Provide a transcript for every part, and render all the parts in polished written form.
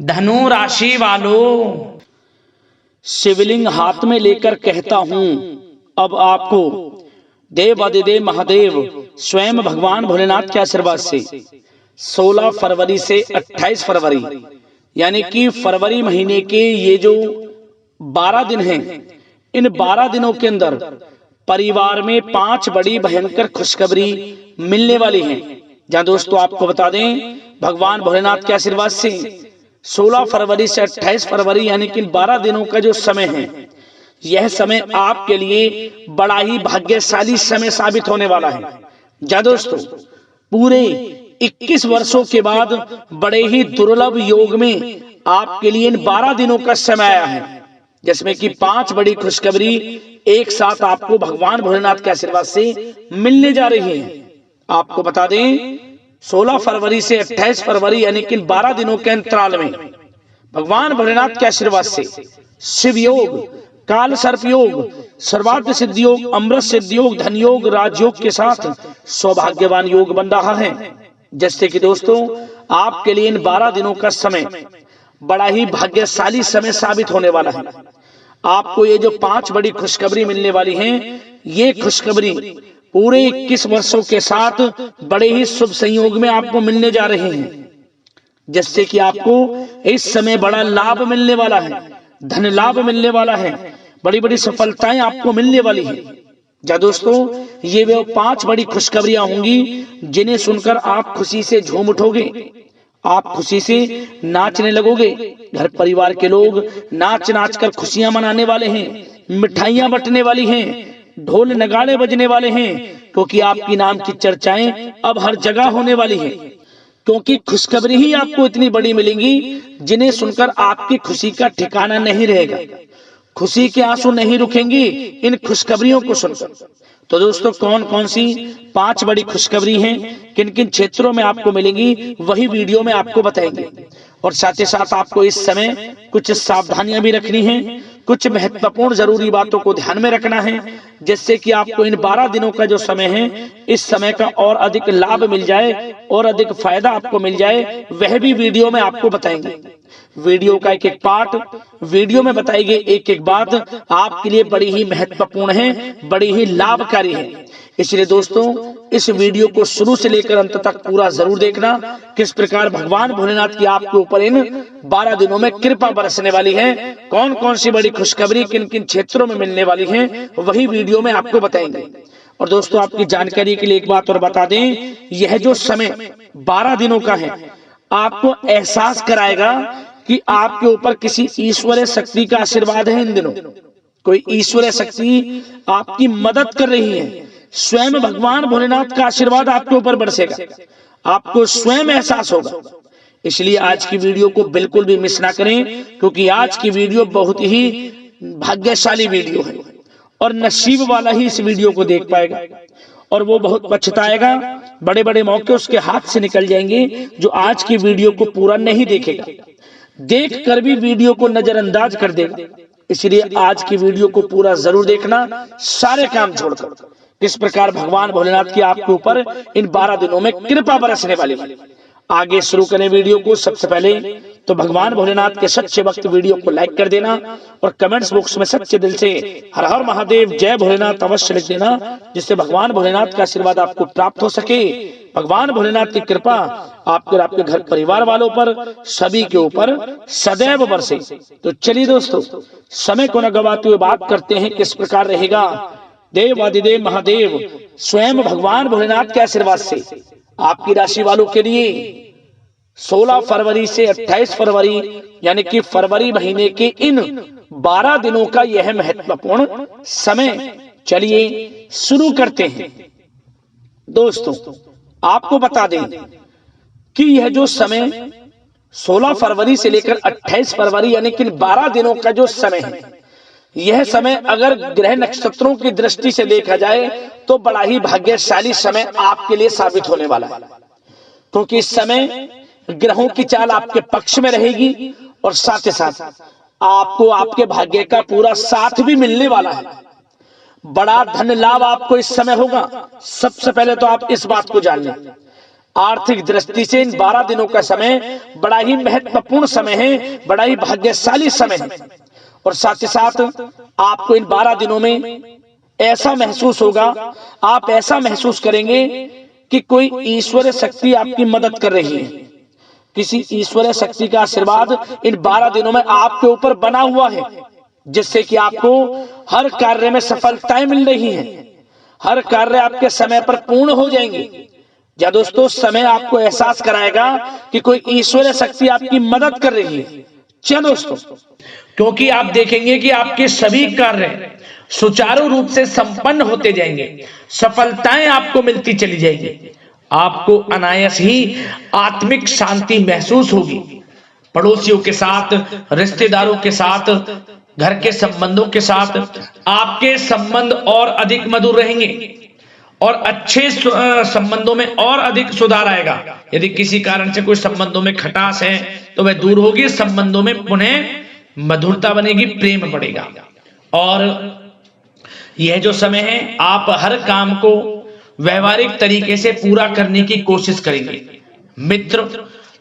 धनु राशि वालों, शिवलिंग हाथ में लेकर कहता हूं अब आपको देवादिदेव महादेव स्वयं भगवान भोलेनाथ के आशीर्वाद से 16 फरवरी से 28 फरवरी यानी कि फरवरी महीने के ये जो 12 दिन हैं, इन 12 दिनों के अंदर परिवार में 5 बड़ी भयंकर खुशखबरी मिलने वाली हैं। जहां दोस्तों आपको बता दें, भगवान भोलेनाथ के आशीर्वाद से 16 फरवरी से 28 फरवरी यानी कि 12 दिनों का जो समय है, यह समय आपके लिए बड़ा ही भाग्यशाली समय साबित होने वाला है। जहां दोस्तों पूरे 21 वर्षों के बाद बड़े ही दुर्लभ योग में आपके लिए इन 12 दिनों का समय आया है, जिसमें कि 5 बड़ी खुशखबरी एक साथ आपको भगवान भोलेनाथ के आशीर्वाद से मिलने जा रही है। आपको बता दें 16 फरवरी से 28 फरवरी यानी कि 12 दिनों के अंतराल में भगवान भोलेनाथ के आशीर्वाद से शिव योग, काल सर्प योग, सर्वार्थ सिद्धि योग, अमृत सिद्धि योग, धन योग, राजयोग के साथ सौभाग्यवान योग बन रहा है। जैसे कि दोस्तों आपके लिए इन 12 दिनों का समय बड़ा ही भाग्यशाली समय साबित होने वाला है। आपको ये जो 5 बड़ी खुशखबरी मिलने वाली हैं, ये खुशखबरी पूरे 21 वर्षों के साथ बड़े ही शुभ संयोग में आपको मिलने जा रहे हैं, जिससे कि आपको इस समय बड़ा लाभ मिलने वाला है, धन लाभ मिलने वाला है, बड़ी बड़ी सफलताएं आपको मिलने वाली है। जा दोस्तों ये वो 5 बड़ी खुशखबरियां होंगी जिन्हें सुनकर आप खुशी से झूम उठोगे, आप खुशी से नाचने लगोगे। घर परिवार के लोग नाच नाच कर खुशियां मनाने वाले हैं, मिठाइयां बंटने वाली हैं, ढोल नगाड़े बजने वाले हैं, क्योंकि आपकी नाम की चर्चाएं अब हर जगह होने वाली है। क्योंकि खुशखबरी ही आपको इतनी बड़ी मिलेंगी जिन्हें सुनकर आपकी खुशी का ठिकाना नहीं रहेगा, खुशी के आंसू नहीं रुकेंगे इन खुशखबरियों को सुनकर। तो दोस्तों कौन कौन सी 5 बड़ी खुशखबरी हैं, किन किन क्षेत्रों में आपको मिलेंगी, वही वीडियो में आपको बताएंगे। और साथ ही साथ आपको इस समय कुछ सावधानियां भी रखनी है, कुछ महत्वपूर्ण जरूरी बातों को ध्यान में रखना है, जिससे कि आपको इन 12 दिनों का जो समय है, इस समय का और अधिक लाभ मिल जाए और अधिक फायदा आपको मिल जाए, वह भी वीडियो में आपको बताएंगे। वीडियो का एक एक पार्ट, वीडियो में बताई गई एक एक बात आपके लिए बड़ी ही महत्वपूर्ण है, बड़ी ही लाभकारी है। इसलिए दोस्तों इस वीडियो को शुरू से लेकर अंत तक पूरा जरूर देखना, किस प्रकार भगवान भोलेनाथ की आपके ऊपर इन 12 दिनों में कृपा बरसने वाली है, कौन कौन सी बड़ी खुशखबरी किन किन क्षेत्रों में मिलने वाली है, वही वीडियो में आपको बताएंगे। और दोस्तों आपकी जानकारी के लिए एक बात और बता दें, यह जो समय 12 दिनों का है, आपको एहसास कराएगा कि आपके ऊपर किसी ईश्वरीय शक्ति का आशीर्वाद है। इन दिनों कोई ईश्वरीय शक्ति आपकी मदद कर रही है, स्वयं भगवान भोलेनाथ का आशीर्वाद आपके ऊपर बरसेगा, आपको स्वयं एहसास होगा। इसलिए आज की वीडियो को बिल्कुल भी मिस ना करें, क्योंकि आज की वीडियो बहुत ही भाग्यशाली वीडियो है और नसीब वाला ही इस वीडियो को देख पाएगा, और वो बहुत पछताएगा। बड़े बड़े मौके उसके हाथ से निकल जाएंगे जो आज की वीडियो को पूरा नहीं देखेगा, देख कर भी वीडियो को नजरअंदाज कर देगा। इसलिए आज की वीडियो को पूरा जरूर देखना, सारे काम छोड़कर। किस प्रकार भगवान भोलेनाथ की आपके ऊपर इन 12 दिनों में कृपा बरसने वाली है। आगे शुरू करें वीडियो को। सबसे पहले तो भगवान भोलेनाथ के सच्चे भक्त वीडियो को लाइक कर देना और कमेंट्स बॉक्स में सच्चे दिल से हर हर महादेव जय भोलेनाथ अवश्य लिख देना, जिससे भगवान भोलेनाथ का आशीर्वाद आपको प्राप्त हो सके, भगवान भोलेनाथ की कृपा आपके और आपके घर परिवार वालों पर सभी के ऊपर सदैव बरसे। तो चलिए दोस्तों समय को न गवाते हुए बात करते हैं किस प्रकार रहेगा देवादिदेव महादेव स्वयं भगवान भोलेनाथ के आशीर्वाद से आपकी राशि वालों के लिए 16 फरवरी से 28 फरवरी यानी कि फरवरी महीने के इन 12 दिनों का यह महत्वपूर्ण समय। चलिए शुरू करते हैं। दोस्तों आपको बता दें कि यह जो समय 16 फरवरी से लेकर 28 फरवरी यानी कि 12 दिनों का जो समय है, यह समय अगर ग्रह नक्षत्रों की दृष्टि से देखा जाए तो बड़ा ही भाग्यशाली समय आपके लिए साबित होने वाला है, क्योंकि इस समय ग्रहों की चाल आपके पक्ष में रहेगी और साथ ही साथ आपको आपके भाग्य का पूरा साथ भी मिलने वाला है। बड़ा धन लाभ आपको इस समय होगा। सबसे पहले तो आप इस बात को जान लें, आर्थिक दृष्टि से इन 12 दिनों का समय बड़ा ही महत्वपूर्ण समय है, बड़ा ही भाग्यशाली समय है। और साथ ही साथ आपको इन 12 दिनों में ऐसा महसूस होगा, आप ऐसा महसूस करेंगे कि कोई ईश्वरीय शक्ति आपकी मदद कर रही है। किसी ईश्वरीय शक्ति का आशीर्वाद इन 12 दिनों में आपके ऊपर बना हुआ है, जिससे कि आपको हर कार्य में सफलताएं मिल रही हैं, हर कार्य आपके समय पर पूर्ण हो जाएंगे। या दोस्तों, समय आपको एहसास कराएगा कि कोई ईश्वरीय शक्ति आपकी मदद कर रही है। क्या दोस्तों, क्योंकि आप देखेंगे कि आपके सभी कार्य सुचारू रूप से संपन्न होते जाएंगे, सफलताएं आपको मिलती चली जाएंगी, आपको अनायास ही आत्मिक शांति महसूस होगी। पड़ोसियों के साथ, रिश्तेदारों के साथ, घर के संबंधों के साथ आपके संबंध और अधिक मधुर रहेंगे और अच्छे संबंधों में और अधिक सुधार आएगा। यदि किसी कारण से कोई संबंधों में खटास है तो वह दूर होगी, संबंधों में पुनः मधुरता बनेगी, प्रेम बढ़ेगा। और यह जो समय है, आप हर काम को व्यवहारिक तरीके से पूरा करने की कोशिश करेंगे। मित्र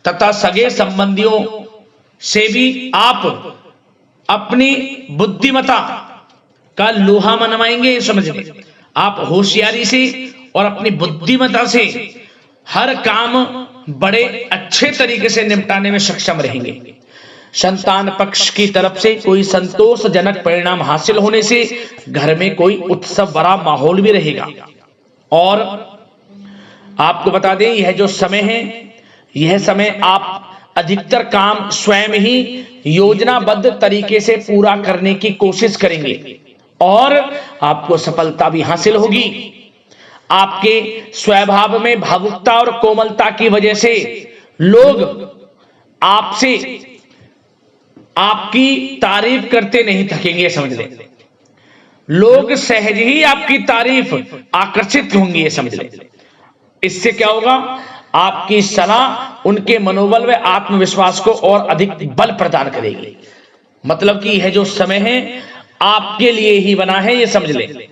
तथा सगे संबंधियों से भी आप अपनी बुद्धिमत्ता का लोहा मनवाएंगे। समझिए, आप होशियारी से और अपनी बुद्धिमत्ता से हर काम बड़े अच्छे तरीके से निपटाने में सक्षम रहेंगे। संतान पक्ष की तरफ से कोई संतोषजनक परिणाम हासिल होने से घर में कोई उत्सव भरा माहौल भी रहेगा। और आपको बता दें, यह जो समय है, यह समय आप अधिकतर काम स्वयं ही योजनाबद्ध तरीके से पूरा करने की कोशिश करेंगे और आपको सफलता भी हासिल होगी। आपके स्वभाव में भावुकता और कोमलता की वजह से लोग आपसे आपकी तारीफ करते नहीं थकेंगे। समझ लें, लोग सहज ही आपकी तारीफ आकर्षित होंगी, ये समझ लें। इससे क्या होगा, आपकी सलाह उनके मनोबल व आत्मविश्वास को और अधिक बल प्रदान करेगी। मतलब कि यह जो समय है आपके लिए ही बना है, ये समझ लें।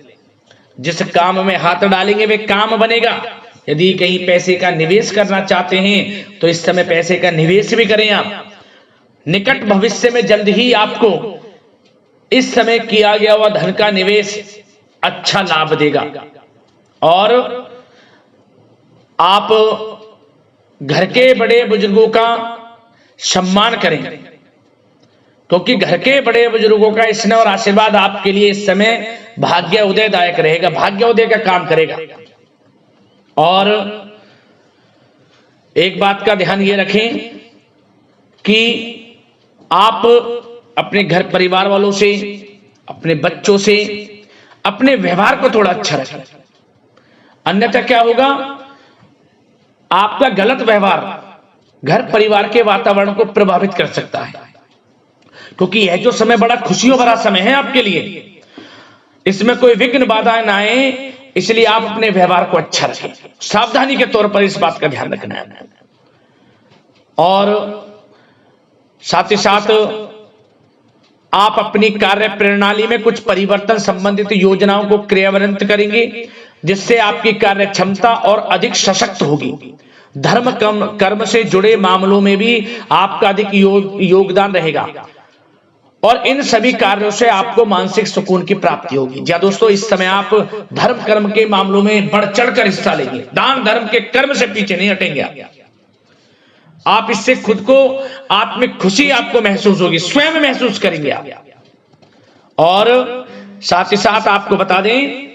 जिस काम में हाथ डालेंगे वे काम बनेगा। यदि कहीं पैसे का निवेश करना चाहते हैं तो इस समय पैसे का निवेश भी करें आप। निकट भविष्य में जल्द ही आपको इस समय किया गया हुआ धन का निवेश अच्छा लाभ देगा। और आप घर के बड़े बुजुर्गों का सम्मान करें, क्योंकि घर के बड़े बुजुर्गों का स्नेह और आशीर्वाद आपके लिए इस समय भाग्य उदयदायक रहेगा, भाग्य उदय का काम करेगा। और एक बात का ध्यान ये रखें कि आप अपने घर परिवार वालों से, अपने बच्चों से अपने व्यवहार को थोड़ा अच्छा रखें। अन्यथा क्या होगा, आपका गलत व्यवहार घर परिवार के वातावरण को प्रभावित कर सकता है। क्योंकि यह जो समय बड़ा खुशियों भरा समय है आपके लिए, इसमें कोई विघ्न बाधा ना आए, इसलिए आप अपने व्यवहार को अच्छा रखें। सावधानी के तौर पर इस बात का ध्यान रखना है। और साथ ही साथ आप अपनी कार्य प्रणाली में कुछ परिवर्तन संबंधित योजनाओं को क्रियान्वित करेंगे, जिससे आपकी कार्य क्षमता और अधिक सशक्त होगी। धर्म कर्म से जुड़े मामलों में भी आपका अधिक योगदान रहेगा और इन सभी कार्यों से आपको मानसिक सुकून की प्राप्ति होगी। या दोस्तों, इस समय आप धर्म कर्म के मामलों में बढ़ चढ़कर हिस्सा लेंगे। दान धर्म के कर्म से पीछे नहीं हटेंगे आप। इससे खुद को आत्मिक खुशी आपको महसूस होगी, स्वयं महसूस करेंगे आप। और साथ ही साथ आपको बता दें,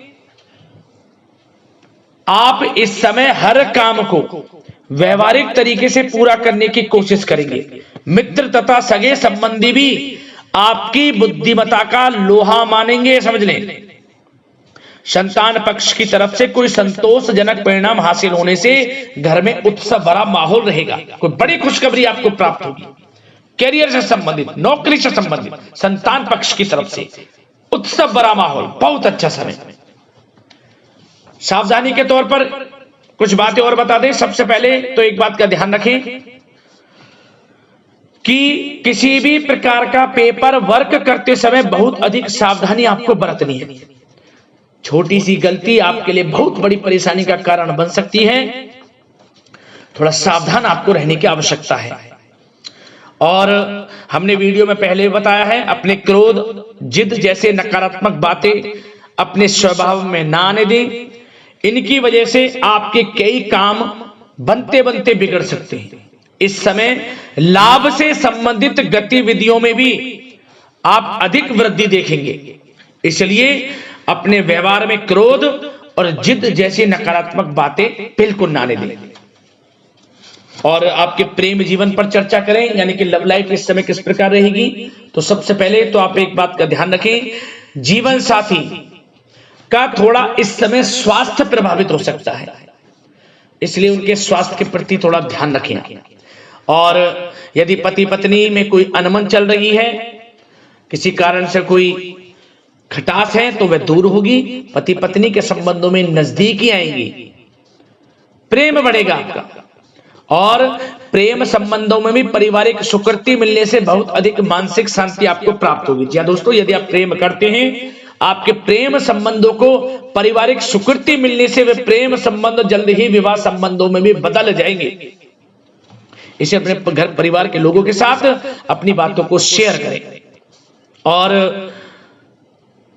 आप इस समय हर काम को व्यवहारिक तरीके से पूरा करने की कोशिश करेंगे। मित्र तथा सगे संबंधी भी आपकी बुद्धिमत्ता का लोहा मानेंगे। समझ लें, संतान पक्ष की तरफ से कोई संतोषजनक परिणाम हासिल होने से घर में उत्सव भरा माहौल रहेगा। कोई बड़ी खुशखबरी आपको प्राप्त होगी। कैरियर से संबंधित, नौकरी से संबंधित, संतान पक्ष की तरफ से उत्सव भरा माहौल, बहुत अच्छा समय। सावधानी के तौर पर कुछ बातें और बता दें। सबसे पहले तो एक बात का ध्यान रखें कि किसी भी प्रकार का पेपर वर्क करते समय बहुत अधिक सावधानी आपको बरतनी है। छोटी सी गलती आपके लिए बहुत बड़ी परेशानी का कारण बन सकती है। थोड़ा सावधान आपको रहने की आवश्यकता है। और हमने वीडियो में पहले बताया है, अपने क्रोध, जिद जैसे नकारात्मक बातें अपने स्वभाव में ना आने दें। इनकी वजह से आपके कई काम बनते बनते बिगड़ सकते हैं। इस समय लाभ से संबंधित गतिविधियों में भी आप अधिक वृद्धि देखेंगे, इसलिए अपने व्यवहार में क्रोध और जिद जैसी नकारात्मक बातें बिल्कुल ना आने दें। और आपके प्रेम जीवन पर चर्चा करें, यानी कि लव लाइफ इस समय किस प्रकार रहेगी। तो सबसे पहले तो आप एक बात का ध्यान रखें, जीवन साथी का थोड़ा इस समय स्वास्थ्य प्रभावित हो सकता है, इसलिए उनके स्वास्थ्य के प्रति थोड़ा ध्यान रखें। और यदि पति पत्नी में कोई अनबन चल रही है, किसी कारण से कोई खटास है, तो वह दूर होगी। पति पत्नी के संबंधों में नजदीकी आएंगी, प्रेम बढ़ेगा आपका। और प्रेम संबंधों में भी पारिवारिक स्वीकृति मिलने से बहुत अधिक मानसिक शांति आपको प्राप्त होगी। जी दोस्तों, यदि आप प्रेम करते हैं, आपके प्रेम संबंधों को पारिवारिक स्वीकृति मिलने से वे प्रेम संबंध जल्द ही विवाह संबंधों में भी बदल जाएंगे। इसे अपने घर परिवार के लोगों के साथ अपनी बातों को शेयर करें। और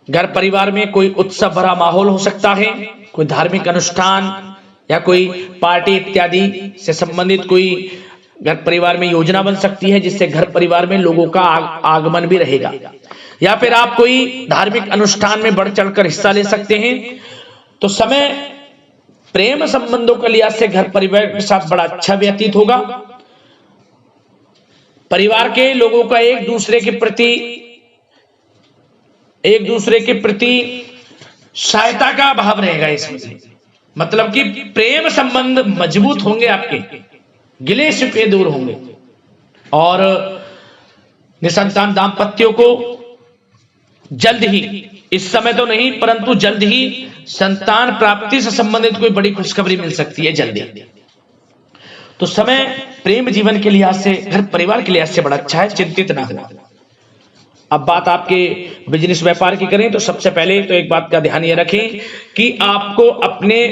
घर परिवार में कोई उत्सव भरा माहौल हो सकता है, कोई धार्मिक अनुष्ठान या कोई पार्टी इत्यादि से संबंधित कोई घर परिवार में योजना बन सकती है, जिससे घर परिवार में लोगों का आगमन भी रहेगा। या फिर आप कोई धार्मिक अनुष्ठान में बढ़ चढ़कर हिस्सा ले सकते हैं। तो समय प्रेम संबंधों के लिहाज से घर परिवार के साथ बड़ा अच्छा व्यतीत होगा। परिवार के लोगों का एक दूसरे के प्रति सहायता का भाव रहेगा इसमें, मतलब कि प्रेम संबंध मजबूत होंगे, आपके गिले शिकवे दूर होंगे। और निसंतान दाम्पत्यों को जल्द ही, इस समय तो नहीं परंतु जल्द ही संतान प्राप्ति से संबंधित कोई बड़ी खुशखबरी मिल सकती है जल्दी। तो समय प्रेम जीवन के लिहाज से, घर परिवार के लिहाज से बड़ा अच्छा है, चिंतित ना हो। अब बात आपके बिजनेस व्यापार की करें, तो सबसे पहले तो एक बात का ध्यान ये रखें कि आपको अपने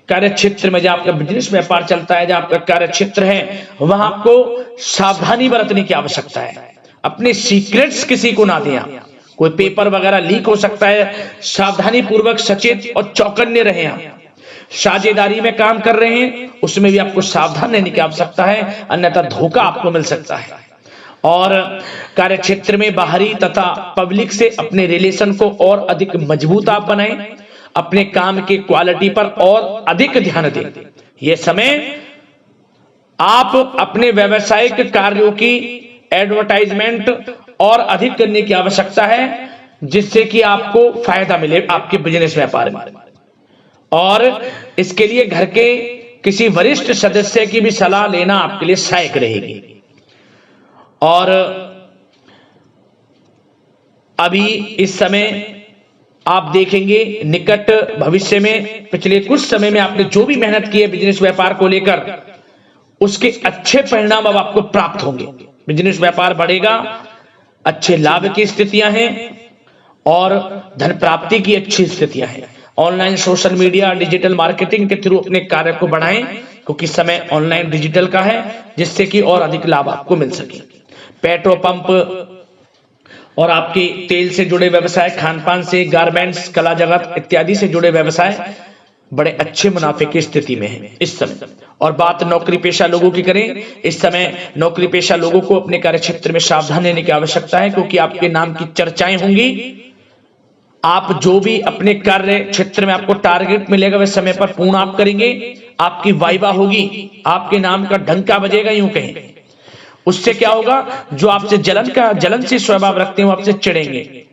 कार्य क्षेत्र में, जहां आपका बिजनेस व्यापार चलता है, जहां आपका कार्य क्षेत्र है, वहां आपको सावधानी बरतने की आवश्यकता है। अपने सीक्रेट्स किसी को ना दें। कोई पेपर वगैरह लीक हो सकता है, सावधानी पूर्वक सचेत और चौकन्ने रहें। आप साझेदारी में काम कर रहे हैं, उसमें भी आपको सावधान रहने की आवश्यकता है, अन्यथा धोखा आपको मिल सकता है। और कार्य क्षेत्र में बाहरी तथा पब्लिक से अपने रिलेशन को और अधिक मजबूत आप बनाएं। अपने काम की क्वालिटी पर और अधिक ध्यान दें। यह समय आप अपने व्यावसायिक कार्यों की एडवर्टाइजमेंट और अधिक करने की आवश्यकता है, जिससे कि आपको फायदा मिले आपके बिजनेस व्यापार में। और इसके लिए घर के किसी वरिष्ठ सदस्य की भी सलाह लेना आपके लिए सहायक रहेगी। और अभी इस समय आप देखेंगे, निकट भविष्य में, पिछले कुछ समय में आपने जो भी मेहनत की है बिजनेस व्यापार को लेकर, उसके अच्छे परिणाम अब आपको प्राप्त होंगे। बिजनेस व्यापार बढ़ेगा, अच्छे लाभ की स्थितियां हैं और धन प्राप्ति की अच्छी स्थितियां हैं। Online, social media, digital marketing के थ्रू अपने कार्य को बढ़ाएं, क्योंकि समय ऑनलाइन डिजिटल का है, जिससे कि और अधिक लाभ आपको मिल सके। पेट्रोल पंप और आपके तेल से जुड़े व्यवसाय, खान पान से, गारमेंट्स, कला जगत इत्यादि से जुड़े व्यवसाय बड़े अच्छे मुनाफे की स्थिति में है इस समय। और बात नौकरी पेशा लोगों की करें, इस समय नौकरी पेशा लोगों को अपने कार्य क्षेत्र में सावधान रहने की आवश्यकता है, क्योंकि आपके नाम की चर्चाएं होंगी। आप जो भी अपने कार्य क्षेत्र में आपको टारगेट मिलेगा, वह समय पर पूर्ण आप करेंगे। आपकी वाइवा होगी, आपके नाम का डंका बजेगा, यूं कहें। उससे क्या होगा, जो आपसे जलनशील स्वभाव रखते हैं वो आपसे चिढ़ेंगे,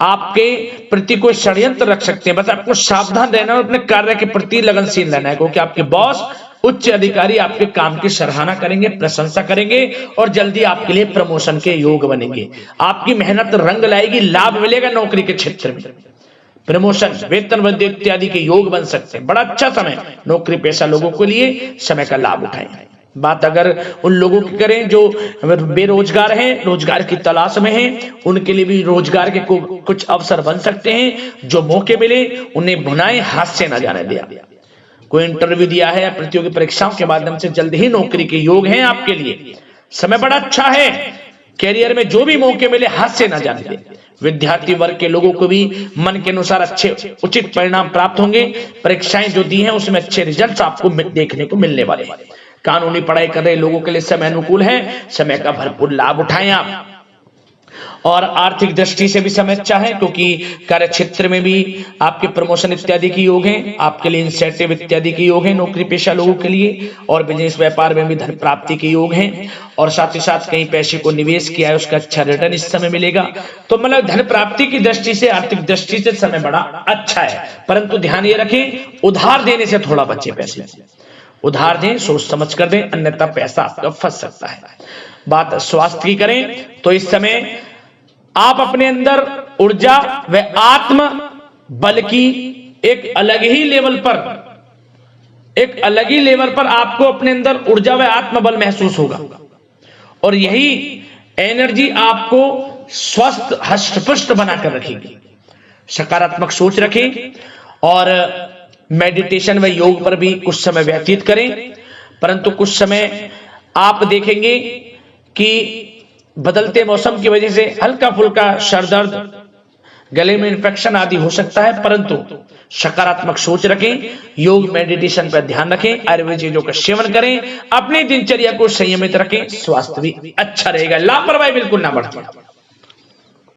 आपके प्रति कोई षड्यंत्र रख सकते हैं। बस आपको सावधान रहना और अपने कार्य के प्रति लगनशील रहना है, क्योंकि आपके बॉस, उच्च अधिकारी आपके काम की सराहना करेंगे, प्रशंसा करेंगे और जल्दी आपके लिए प्रमोशन के योग बनेंगे। आपकी मेहनत रंग लाएगी, लाभ मिलेगा नौकरी के क्षेत्र में, प्रमोशन, वेतन वृद्धि इत्यादि के योग बन सकते हैं। बड़ा अच्छा समय नौकरी पेशा लोगों के लिए, समय का लाभ उठाएं। बात अगर उन लोगों की करें जो बेरोजगार हैं, रोजगार की तलाश में हैं, उनके लिए भी रोजगार के कुछ अवसर बन सकते हैं। जो मौके मिले उन्हें भुनाएं, हाथ से न जाने दिया। कोई इंटरव्यू दिया है या प्रतियोगी परीक्षाओं के माध्यम से जल्द ही नौकरी के योग हैं आपके लिए। समय बड़ा अच्छा है। कैरियर में जो भी मौके मिले हाथ से ना जाने दें। विद्यार्थी वर्ग के लोगों को भी मन के अनुसार अच्छे उचित परिणाम प्राप्त होंगे। परीक्षाएं जो दी हैं उसमें अच्छे रिजल्ट आपको देखने को मिलने वाले हैं। कानूनी पढ़ाई कर रहे लोगों के लिए समय अनुकूल है। समय का भरपूर लाभ उठाएं आप। और आर्थिक दृष्टि से भी समय अच्छा है, क्योंकि कार्य क्षेत्र में भी आपके प्रमोशन इत्यादि के योग हैं। आपके लिए इंसेंटिव इत्यादि के योग हैं नौकरी पेशा लोगों के लिए। और बिजनेस व्यापार में भी धन प्राप्ति के योग हैं। और साथ ही साथ कहीं पैसे को निवेश किया है उसका अच्छा रिटर्न इस समय मिलेगा। तो मतलब धन प्राप्ति की दृष्टि से, आर्थिक दृष्टि से समय बड़ा अच्छा है। परंतु ध्यान ये रखें, उधार देने से थोड़ा बचे। पैसे उधार दें, सोच समझ कर दें, अन्यथा पैसा आपका फंस सकता है। बात स्वास्थ्य की करें तो इस समय आप अपने अंदर ऊर्जा व आत्म बल की एक अलग ही लेवल पर आपको अपने अंदर ऊर्जा व आत्म बल महसूस होगा। और यही एनर्जी आपको स्वस्थ हष्ट-पुष्ट बनाकर रखेगी। सकारात्मक सोच रखें और मेडिटेशन व योग पर भी कुछ समय व्यतीत करें। परंतु कुछ समय आप देखेंगे कि बदलते मौसम की वजह से हल्का फुल्का सर दर्द, गले में इंफेक्शन आदि हो सकता है। परंतु सकारात्मक सोच रखें, योग मेडिटेशन पर ध्यान रखें, आयुर्वेद चीजों का सेवन करें, अपनी दिनचर्या को संयमित रखें, स्वास्थ्य भी अच्छा रहेगा। लापरवाही बिल्कुल ना बरतें।